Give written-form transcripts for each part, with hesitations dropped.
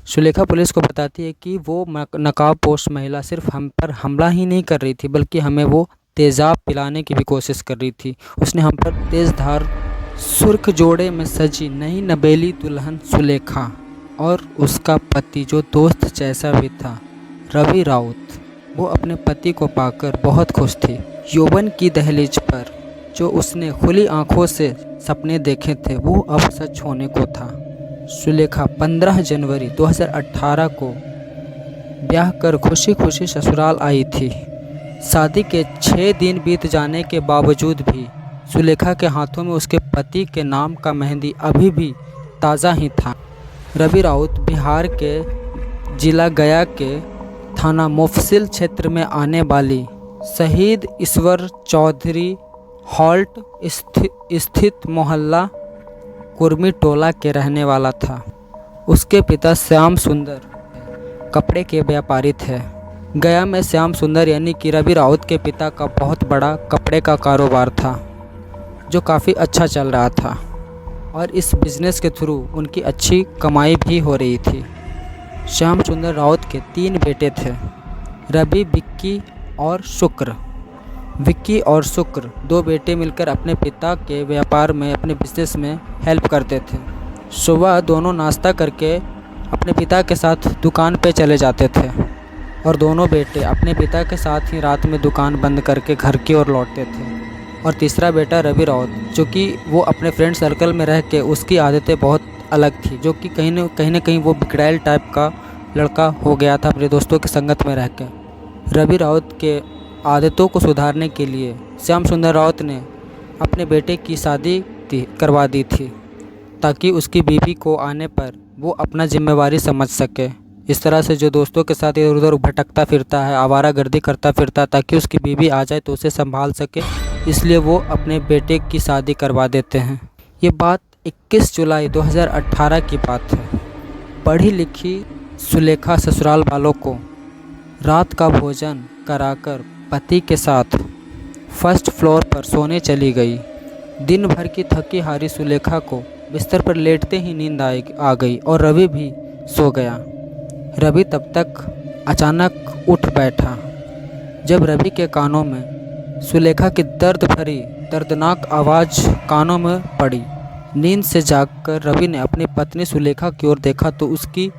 Sulekha police को बताती है कि वो नकाबपोश महिला सिर्फ हम पर हमला ही नहीं कर रही थी, बल्कि हमें वो तेज़ाब पिलाने की भी कोशिश कर रही थी। उसने हम पर तेज़धार सुर्ख जोड़े में सजी नई नवेली दुल्हन सुलेखा और उसका पति, जो दोस्त जैसा भी था, रवि राउत, वो अपने पति को पाकर बहुत खुश थी। यौवन की दहलीज पर जो उसने खुली आंखों से सपने देखे थे, वो अब सच होने को था। सुलेखा 15 जनवरी 2018 को ब्याह कर खुशी खुशी ससुराल आई थी। शादी के 6 दिन बीत जाने के बावजूद भी सुलेखा के हाथों में उसके पति के नाम का मेहंदी अभी भी ताज़ा ही था। रवि राउत बिहार के जिला गया के थाना मुफस्सिल क्षेत्र में आने वाली शहीद ईश्वर चौधरी हॉल्ट स्थित मोहल्ला कुर्मी टोला के रहने वाला था। उसके पिता श्याम सुंदर कपड़े के व्यापारी थे। गया में श्याम सुंदर यानी कि रवि राउत के पिता का बहुत बड़ा कपड़े का कारोबार था, जो काफ़ी अच्छा चल रहा था और इस बिज़नेस के थ्रू उनकी अच्छी कमाई भी हो रही थी। श्याम सुंदर राउत के 3 बेटे थे, रवि, विक्की और शुक्र। विक्की और शुक्र 2 बेटे मिलकर अपने पिता के व्यापार में, अपने बिजनेस में हेल्प करते थे। सुबह दोनों नाश्ता करके अपने पिता के साथ दुकान पे चले जाते थे और दोनों बेटे अपने पिता के साथ ही रात में दुकान बंद करके घर की ओर लौटते थे। और तीसरा बेटा रवि राउत, जो कि वो अपने फ्रेंड सर्कल में रह के उसकी आदतें बहुत अलग थी, जो कि कहीं न कहीं वो बिगड़ैल टाइप का लड़का हो गया था अपने दोस्तों की संगत में रह के। रवि राउत के आदतों को सुधारने के लिए श्याम सुंदर राउत ने अपने बेटे की शादी करवा दी थी, ताकि उसकी बीवी को आने पर वो अपना जिम्मेवारी समझ सके। इस तरह से जो दोस्तों के साथ इधर उधर भटकता फिरता है, आवारागर्दी करता फिरता, ताकि उसकी बीवी आ जाए तो उसे संभाल सके, इसलिए वो अपने बेटे की शादी करवा देते हैं। ये बात 21 जुलाई 2018 की बात है। पढ़ी लिखी सुलेखा ससुराल वालों को रात का भोजन कराकर पति के साथ फर्स्ट फ्लोर पर सोने चली गई। दिन भर की थकी हारी सुलेखा को बिस्तर पर लेटते ही नींद आ गई और रवि भी सो गया। रवि तब तक अचानक उठ बैठा जब रवि के कानों में सुलेखा की दर्द भरी दर्दनाक आवाज़ कानों में पड़ी। नींद से जागकर रवि ने अपनी पत्नी सुलेखा की ओर देखा तो उसकी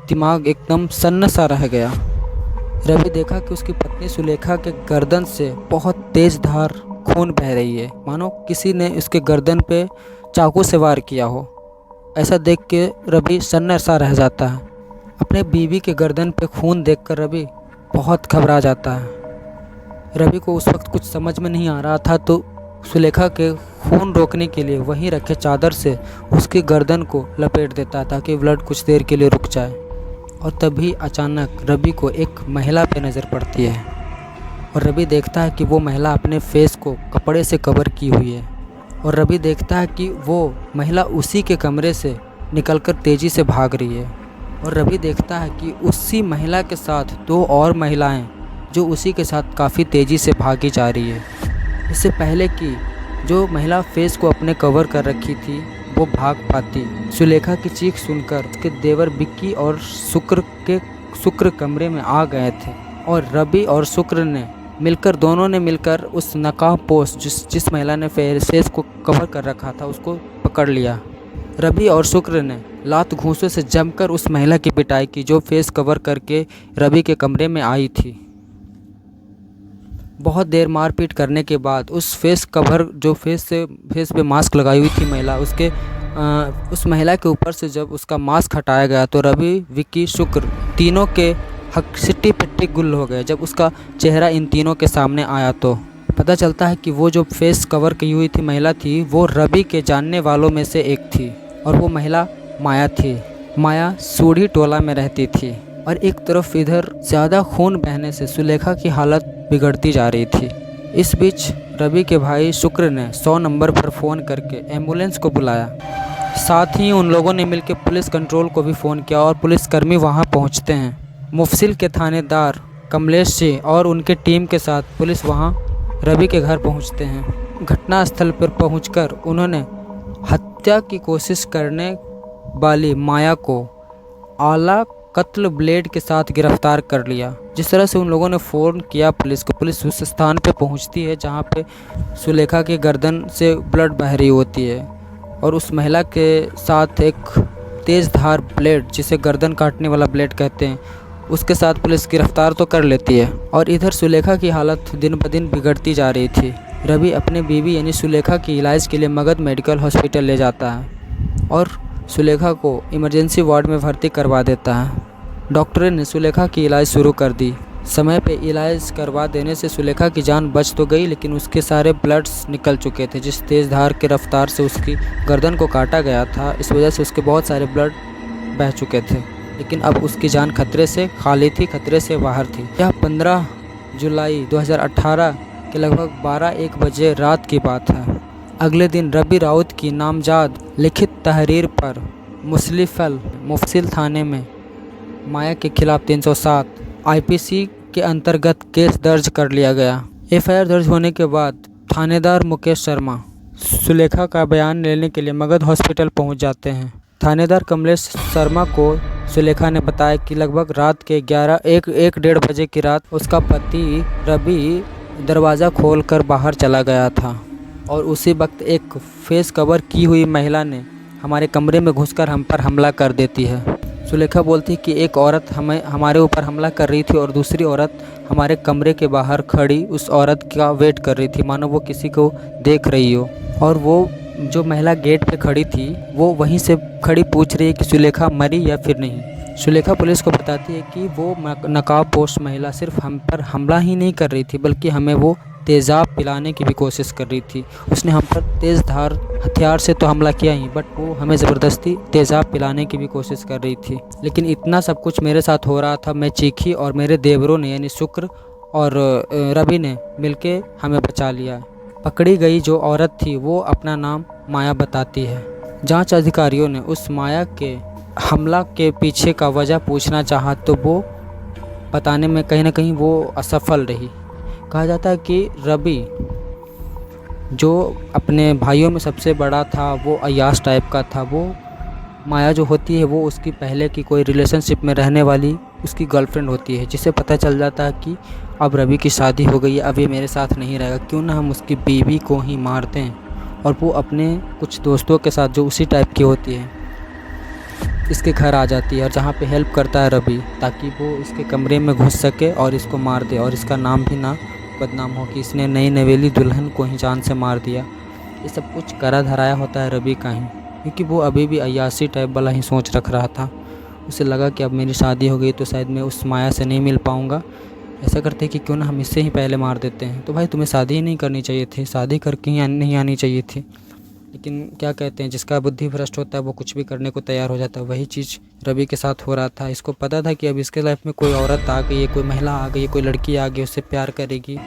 दिमाग एकदम सन्न सा रह गया। रवि देखा कि उसकी पत्नी सुलेखा के गर्दन से बहुत तेज़ धार खून बह रही है, मानो किसी ने उसके गर्दन पे चाकू से वार किया हो। ऐसा देख के रवि सन्न सा रह जाता है। अपने बीवी के गर्दन पे खून देखकर रवि बहुत घबरा जाता है। रवि को उस वक्त कुछ समझ में नहीं आ रहा था, तो सुलेखा के खून रोकने के लिए वहीं रखे चादर से उसकी गर्दन को लपेट देता ताकि ब्लड कुछ देर के लिए रुक जाए। और तभी अचानक रवि को एक महिला पे नज़र पड़ती है और रवि देखता है कि वो महिला अपने फेस को कपड़े से कवर की हुई है। और रवि देखता है कि वो महिला उसी के कमरे से निकलकर तेज़ी से भाग रही है। और रवि देखता है कि उसी महिला के साथ 2 और महिलाएं जो उसी के साथ काफ़ी तेज़ी से भागी जा रही है। इससे पहले कि जो महिला फेस को अपने कवर कर रखी थी वो भाग पाती, सुलेखा की चीख सुनकर उसके देवर विक्की और शुक्र कमरे में आ गए थे। और रवि और शुक्र ने मिलकर, दोनों ने मिलकर उस नकाबपोश जिस महिला ने फेस को कवर कर रखा था उसको पकड़ लिया। रवि और शुक्र ने लात घूंसों से जमकर उस महिला की पिटाई की जो फेस कवर करके रवि के कमरे में आई थी। बहुत देर मारपीट करने के बाद उस फेस कवर, जो फेस पे मास्क लगाई हुई थी महिला, उस महिला के ऊपर से जब उसका मास्क हटाया गया तो रवि, विक्की, शुक्र तीनों के सिट्टी पिट्टी गुल हो गए। जब उसका चेहरा इन तीनों के सामने आया तो पता चलता है कि वो जो फेस कवर की हुई थी महिला थी, वो रवि के जानने वालों में से एक थी और वो महिला माया थी। माया सूढ़ी टोला में रहती थी और एक तरफ इधर ज़्यादा खून बहने से सुलेखा की हालत बिगड़ती जा रही थी। इस बीच रवि के भाई शुक्र ने 100 नंबर पर फ़ोन करके एम्बुलेंस को बुलाया। साथ ही उन लोगों ने मिलकर पुलिस कंट्रोल को भी फ़ोन किया और पुलिसकर्मी वहां पहुंचते हैं। मुफस्सिल के थानेदार कमलेश सिंह और उनके टीम के साथ पुलिस वहां रवि के घर पहुंचते हैं। घटनास्थल पर पहुंचकर उन्होंने हत्या की कोशिश करने वाली माया को आला कत्ल ब्लेड के साथ गिरफ्तार कर लिया। जिस तरह से उन लोगों ने फ़ोन किया पुलिस को, पुलिस उस स्थान पे पहुंचती है जहां पे सुलेखा के गर्दन से ब्लड बह रही होती है और उस महिला के साथ एक तेज़ धार ब्लेड, जिसे गर्दन काटने वाला ब्लेड कहते हैं, उसके साथ पुलिस गिरफ्तार तो कर लेती है। और इधर सुलेखा की हालत दिन ब दिन बिगड़ती जा रही थी। रवि अपने बीवी यानी सुलेखा की इलाज के लिए मगध मेडिकल हॉस्पिटल ले जाता है और सुलेखा को इमरजेंसी वार्ड में भर्ती करवा देता है। डॉक्टर ने सुलेखा की इलाज शुरू कर दी। समय पे इलाज करवा देने से सुलेखा की जान बच तो गई, लेकिन उसके सारे ब्लड्स निकल चुके थे। जिस तेज़ धार के रफ्तार से उसकी गर्दन को काटा गया था, इस वजह से उसके बहुत सारे ब्लड बह चुके थे। लेकिन अब उसकी जान खतरे से खाली थी, खतरे से बाहर थी। यह 15 जुलाई 2018 के लगभग 12-1 बजे रात की बात है। अगले दिन रवि राउत की नामजद लिखित तहरीर पर मुफस्सिल थाने में माया के खिलाफ 307 आईपीसी के अंतर्गत केस दर्ज कर लिया गया। एफआईआर दर्ज होने के बाद थानेदार मुकेश शर्मा सुलेखा का बयान लेने के लिए मगध हॉस्पिटल पहुंच जाते हैं। थानेदार कमलेश शर्मा को सुलेखा ने बताया कि लगभग रात के 1:30 बजे की रात उसका पति रवि दरवाज़ा खोलकर बाहर चला गया था और उसी वक्त एक फेस कवर की हुई महिला ने हमारे कमरे में घुसकर हम पर हमला कर देती है। सुलेखा बोलती कि एक औरत हमारे ऊपर हमला कर रही थी और दूसरी औरत हमारे कमरे के बाहर खड़ी उस औरत का वेट कर रही थी, मानो वो किसी को देख रही हो। और वो जो महिला गेट पे खड़ी थी वो वहीं से खड़ी पूछ रही है कि सुलेखा मरी या फिर नहीं। सुलेखा पुलिस को बताती है कि वो नकाबपोश महिला सिर्फ हम पर हमला ही नहीं कर रही थी, बल्कि हमें वो तेज़ाब पिलाने की भी कोशिश कर रही थी। उसने हम पर तेज़ धार हथियार से तो हमला किया ही, बट वो हमें ज़बरदस्ती तेज़ाब पिलाने की भी कोशिश कर रही थी। लेकिन इतना सब कुछ मेरे साथ हो रहा था, मैं चीखी और मेरे देवरों ने यानी शुक्र और रवि ने मिलके हमें बचा लिया। पकड़ी गई जो औरत थी वो अपना नाम माया बताती है। जांच अधिकारियों ने उस माया के हमला के पीछे का वजह पूछना चाहा तो वो बताने में कहीं ना कहीं वो असफल रही। कहा जाता है कि रवि जो अपने भाइयों में सबसे बड़ा था, वो अय्याश टाइप का था। वो माया जो होती है वो उसकी पहले की कोई रिलेशनशिप में रहने वाली उसकी गर्लफ्रेंड होती है, जिसे पता चल जाता है कि अब रवि की शादी हो गई है, अब ये मेरे साथ नहीं रहेगा, क्यों ना हम उसकी बीवी को ही मार दें। और वो अपने कुछ दोस्तों के साथ जो उसी टाइप की होती है इसके घर आ जाती है और जहाँ पे हेल्प करता है रवि, ताकि वो इसके कमरे में घुस सके और इसको मार दे और इसका नाम भी ना बदनाम हो कि इसने नई नवेली दुल्हन को ही जान से मार दिया। ये सब कुछ करा धराया होता है रवि का ही, क्योंकि वो अभी भी अय्याशी टाइप वाला ही सोच रख रहा था। उसे लगा कि अब मेरी शादी हो गई तो शायद मैं उस माया से नहीं मिल पाऊँगा। ऐसा करते कि क्यों ना हम इससे ही पहले मार देते हैं। तो भाई तुम्हें शादी ही नहीं करनी चाहिए थी, शादी करके ही नहीं आनी चाहिए थी। लेकिन क्या कहते हैं, जिसका बुद्धि भ्रष्ट होता है वो कुछ भी करने को तैयार हो जाता है। वही चीज़ रवि के साथ हो रहा था। इसको पता था कि अब इसके लाइफ में कोई औरत आ गई है, कोई महिला आ गई है, कोई लड़की आ गई, उससे प्यार करेगी,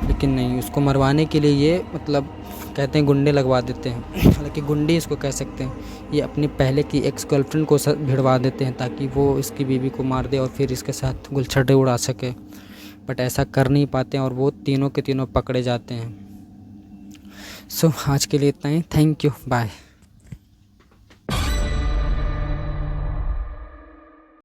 लेकिन नहीं, उसको मरवाने के लिए ये मतलब कहते हैं गुंडे लगवा देते हैं। हालांकि गुंडे इसको कह सकते हैं। ये अपनी पहले की एक्स गर्लफ्रेंड को भिड़वा देते हैं ताकि वो इसकी बीवी को मार दे और फिर इसके साथ गुलछटे उड़ा सके, बट ऐसा कर नहीं पाते हैं और वो तीनों के तीनों पकड़े जाते हैं। सो आज के लिए इतना ही। Thank you, bye.